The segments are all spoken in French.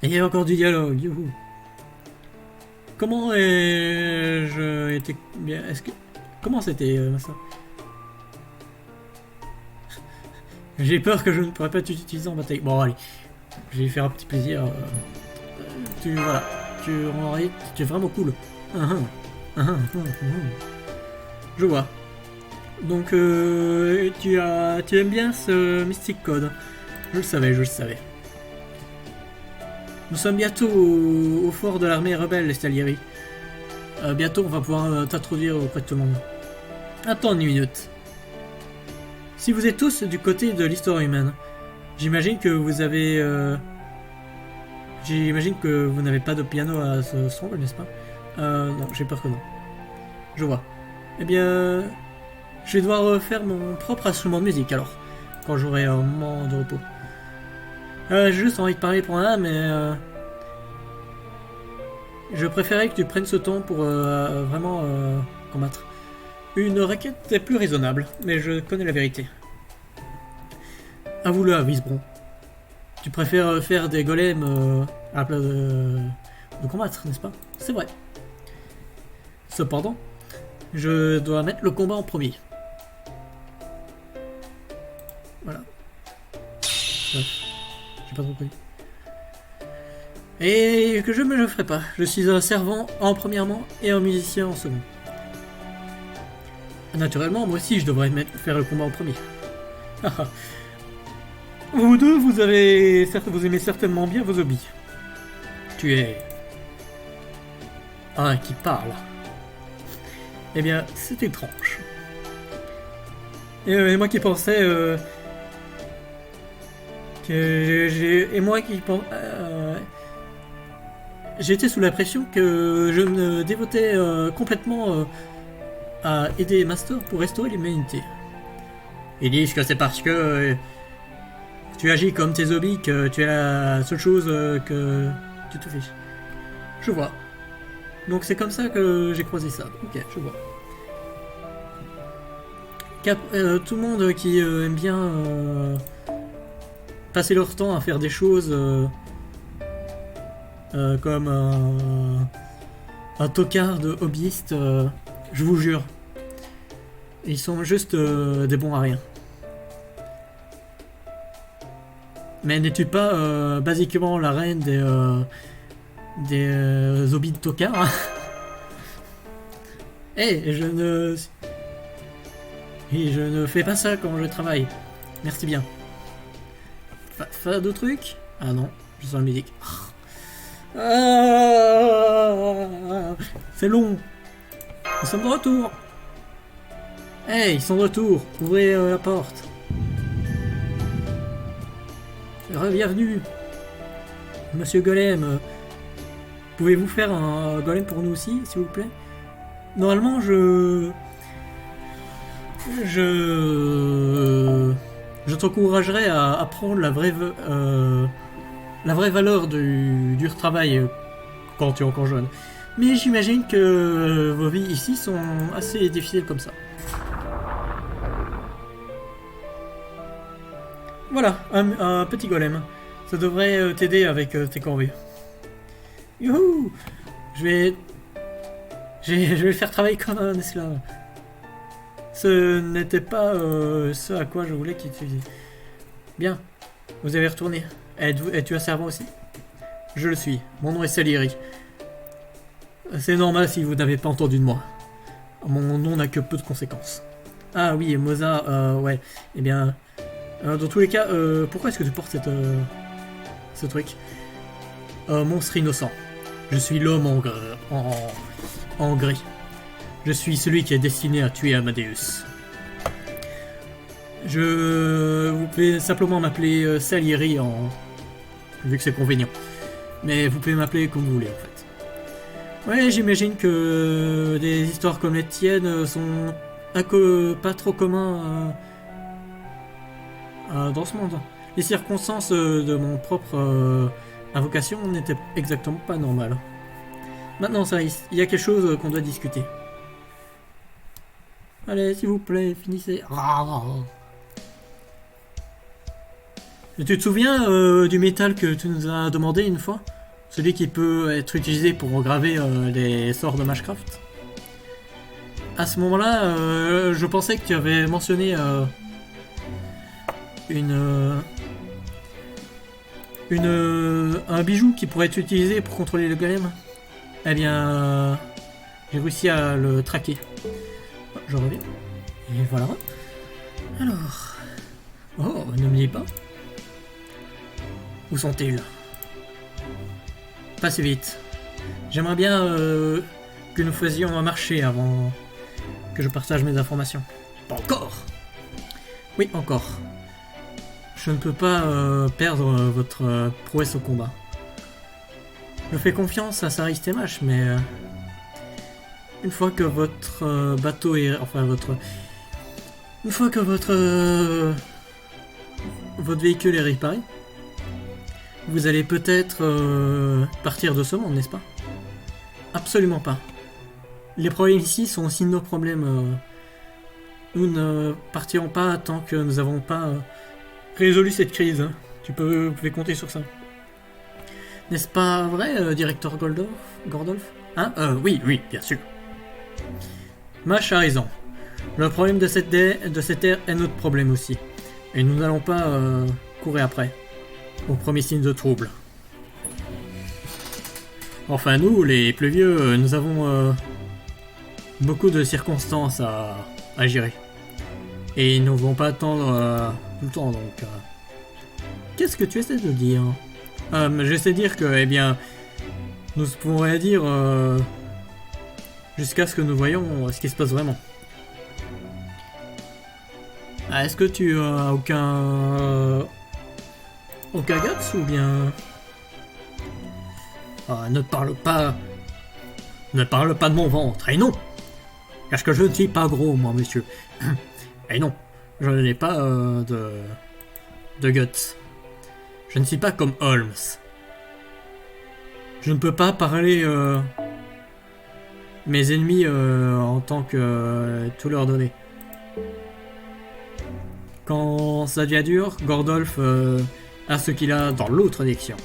Et il y a encore du dialogue, youhou. Comment ai-je été bien? Est-ce que comment c'était ça? J'ai peur que je ne pourrais pas t'utiliser en bataille. Bon allez, je vais lui faire un petit plaisir. Tu voilà, tu es vraiment cool. Je vois. Donc tu aimes bien ce Mystic Code. Je le savais, je le savais. Nous sommes bientôt au fort de l'armée rebelle, les Salieri. Bientôt, on va pouvoir t'introduire auprès de tout le monde. Attends une minute. Si vous êtes tous du côté de l'histoire humaine, j'imagine que vous avez... j'imagine que vous n'avez pas de piano à ce son, n'est-ce pas? Non, j'ai peur que non. Je vois. Eh bien, je vais devoir faire mon propre instrument de musique alors, quand j'aurai un moment de repos. J'ai juste envie de parler pour un, mais je préférais que tu prennes ce temps pour vraiment combattre. Une requête est plus raisonnable, mais je connais la vérité. Avoue-le, Visbron. Tu préfères faire des golems à la place de combattre, n'est-ce pas? C'est vrai. Cependant, je dois mettre le combat en premier. Voilà. Bref, j'ai pas trop compris. Et que je me le ferai pas. Je suis un servant en premièrement et un musicien en second. Naturellement, moi aussi, je devrais faire le combat en premier. Vous deux, vous aimez certainement bien vos hobbies. Tu es un qui parle. Eh bien, c'est étrange. Et moi qui pensais et moi qui pense, j'étais sous la pression que je me dévotais complètement à aider Master pour restaurer l'humanité. Ils disent que c'est parce que tu agis comme tes hobbies que tu es la seule chose que tu te fiches. Je vois. Donc c'est comme ça que j'ai croisé ça. Ok, je vois. Tout le monde qui aime bien passer leur temps à faire des choses comme un tocard de hobbyiste, je vous jure, ils sont juste des bons à rien. Mais n'es-tu pas basiquement la reine des hobbies de tocard? Eh, je ne fais pas ça quand je travaille. Merci bien. Fais d'autres trucs? Ah non, je sens le musique. C'est long. Nous sommes de retour. Hey, ils sont de retour. Ouvrez la porte. Bienvenue. Monsieur Golem, pouvez-vous faire un golem pour nous aussi, s'il vous plaît? Normalement, je t'encouragerais à apprendre la vraie valeur du travail quand tu es encore jeune. Mais j'imagine que vos vies ici sont assez difficiles comme ça. Voilà, un petit golem. Ça devrait t'aider avec tes corvées. Youhou! Je vais le faire travailler comme un esclave. Ce n'était pas ce à quoi je voulais qu'il utilisait. Bien, vous avez retourné. Es-tu un servant aussi? Je le suis. Mon nom est Salieri. C'est normal si vous n'avez pas entendu de moi. Mon nom n'a que peu de conséquences. Ah oui, Mozart, ouais. Eh bien, dans tous les cas, pourquoi est-ce que tu portes ce truc? Monstre innocent. Je suis l'homme en gris. Je suis celui qui est destiné à tuer Amadeus. Vous pouvez simplement m'appeler Salieri vu que c'est convenient. Mais vous pouvez m'appeler comme vous voulez en fait. Ouais, j'imagine que des histoires comme les tiennes sont pas trop communs dans ce monde. Les circonstances de mon propre invocation n'étaient exactement pas normales. Maintenant, ça, il y a quelque chose qu'on doit discuter. Allez, s'il vous plaît, finissez. Tu te souviens du métal que tu nous as demandé une fois? Celui qui peut être utilisé pour graver les sorts de Mashcraft. À ce moment-là, je pensais que tu avais mentionné un bijou qui pourrait être utilisé pour contrôler le golem. Eh bien, j'ai réussi à le traquer. Je reviens. Et voilà. Alors... Oh, ne me dis pas. Où sont-ils? Passez vite. J'aimerais bien que nous faisions un marché avant que je partage mes informations. Pas encore. Oui, encore. Je ne peux pas perdre votre prouesse au combat. Je fais confiance à Saris Temash, mais une fois que votre bateau est... Enfin, une fois que votre véhicule est réparé, vous allez peut-être partir de ce monde, n'est-ce pas? Absolument pas. Les problèmes ici sont aussi nos problèmes. Nous ne partirons pas tant que nous n'avons pas résolu cette crise. Hein. Vous pouvez compter sur ça. N'est-ce pas vrai, directeur Gordolf? Hein? Oui, bien sûr. Mash a raison. Le problème de cette ère est notre problème aussi. Et nous n'allons pas courir après. Au premier signe de trouble. Enfin, nous, les plus vieux, nous avons beaucoup de circonstances à gérer. Et nous ne vont pas attendre tout le temps, donc... Qu'est-ce que tu essaies de dire? J'essaie de dire que, eh bien, nous pouvons rien dire jusqu'à ce que nous voyons ce qui se passe vraiment. Est-ce que tu as aucun guts ou bien... ne parle pas de mon ventre, et non! Parce que je ne suis pas gros, moi, monsieur. Et non, je n'ai pas de guts. Je ne suis pas comme Holmes. Je ne peux pas parler mes ennemis en tant que tout leur donner. Quand ça devient dur, Gordolf a ce qu'il a dans l'autre direction.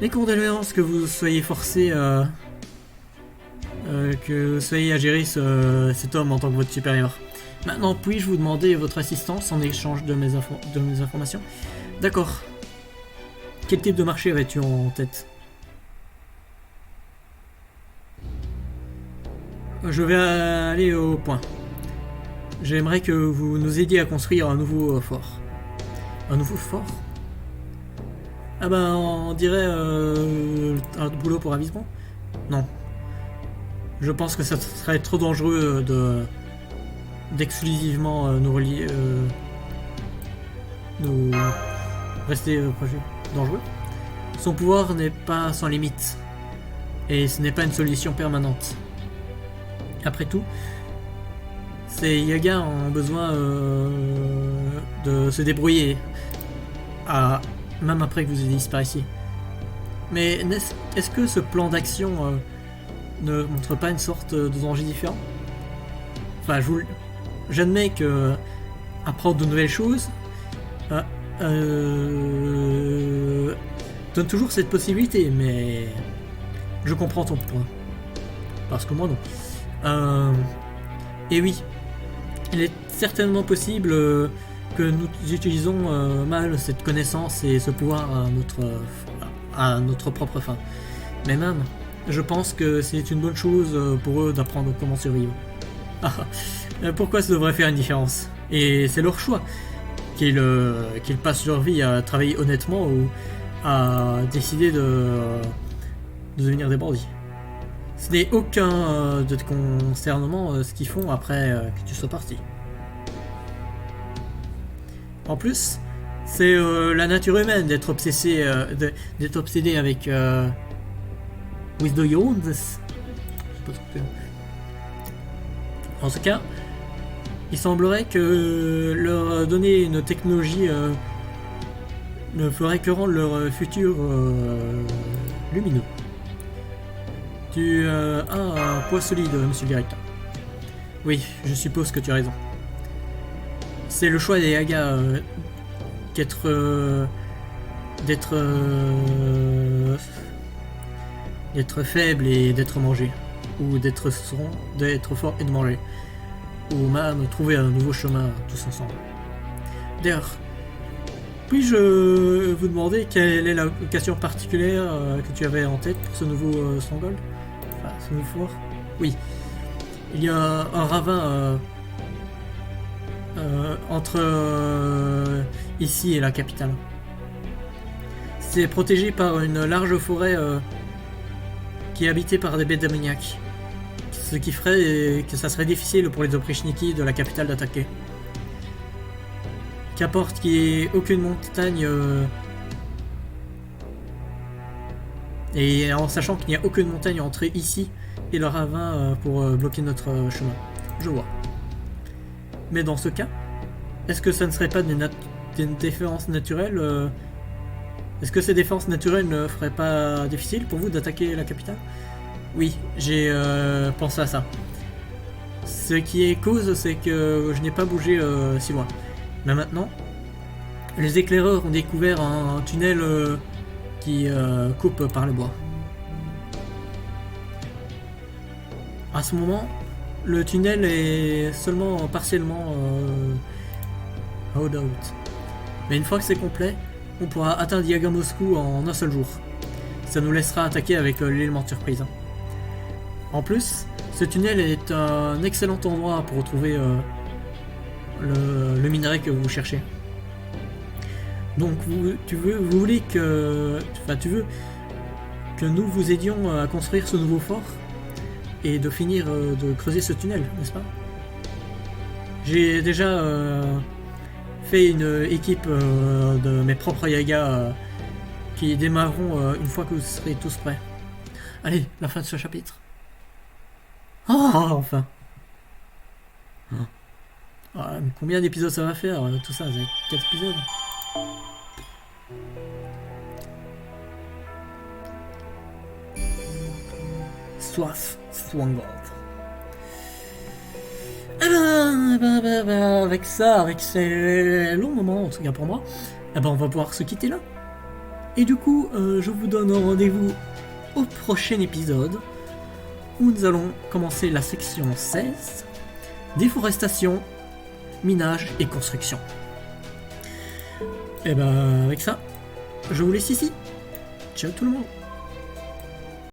Les condoléances que vous soyez forcé à gérer cet homme en tant que votre supérieur. Maintenant, puis-je vous demander votre assistance en échange de mes informations? D'accord. Quel type de marché avais-tu en tête? Je vais aller au point. J'aimerais que vous nous aidiez à construire un nouveau fort. Un nouveau fort? Ah ben, on dirait un boulot pour avisement? Non. Je pense que ça serait trop dangereux d'exclusivement nous rester proches. Dangereux. Son pouvoir n'est pas sans limite. Et ce n'est pas une solution permanente. Après tout, ces Yagas ont besoin de se débrouiller. Même après que vous ayez disparu. Mais est-ce que ce plan d'action ne montre pas une sorte de danger différent? Enfin, j'admets que apprendre de nouvelles choses donne toujours cette possibilité, mais je comprends ton point. Parce que moi non. Et oui, il est certainement possible que nous utilisons mal cette connaissance et ce pouvoir à notre propre fin. Mais même, je pense que c'est une bonne chose pour eux d'apprendre comment survivre. Pourquoi ça devrait faire une différence? Et c'est leur choix, qu'ils passent leur vie à travailler honnêtement ou à décider de devenir des bandits. Ce n'est aucun de concernement ce qu'ils font après que tu sois parti. En plus, c'est la nature humaine d'être obsédé avec with the Jones. En tout cas, il semblerait que leur donner une technologie ne ferait que rendre leur futur lumineux. Tu as un poids solide, monsieur le directeur. Oui, je suppose que tu as raison. C'est le choix des Yagas qu'être d'être faible et d'être mangé, ou d'être fort et de manger, ou même trouver un nouveau chemin tous ensemble. D'ailleurs, puis-je vous demander quelle est la question particulière que tu avais en tête pour ce nouveau stronghold, enfin ce nouveau fort? Oui, il y a un ravin entre ici et la capitale. C'est protégé par une large forêt qui est habitée par des bêtes démoniaques. Ce qui ferait que ça serait difficile pour les Oprichniki de la capitale d'attaquer. Qu'importe qu'il n'y ait aucune montagne et en sachant qu'il n'y a aucune montagne entre ici et le ravin pour bloquer notre chemin. Je vois. Mais dans ce cas, est-ce que ça ne serait pas une défense naturelle Est-ce que ces défenses naturelles ne feraient pas difficile pour vous d'attaquer la capitale? Oui, j'ai pensé à ça. Ce qui est cause, c'est que je n'ai pas bougé si loin. Mais maintenant, les éclaireurs ont découvert un tunnel qui coupe par le bois. À ce moment, le tunnel est seulement partiellement hold out. Mais une fois que c'est complet, on pourra atteindre Yagamosku en un seul jour. Ça nous laissera attaquer avec l'élément de surprise. En plus, ce tunnel est un excellent endroit pour retrouver le minerai que vous cherchez. Donc tu veux que nous vous aidions à construire ce nouveau fort et de finir de creuser ce tunnel, n'est-ce pas? J'ai déjà fait une équipe de mes propres yagas qui démarreront une fois que vous serez tous prêts. Allez, la fin de ce chapitre. Ah, enfin. Ah, combien d'épisodes ça va faire tout ça? C'est 4 épisodes. Soif, Stronghold. Avec ça, avec ces longs moments, en tout cas pour moi, on va pouvoir se quitter là. Et du coup, je vous donne rendez-vous au prochain épisode où nous allons commencer la section 16, déforestation, minage et construction. Et avec ça, je vous laisse ici. Ciao tout le monde.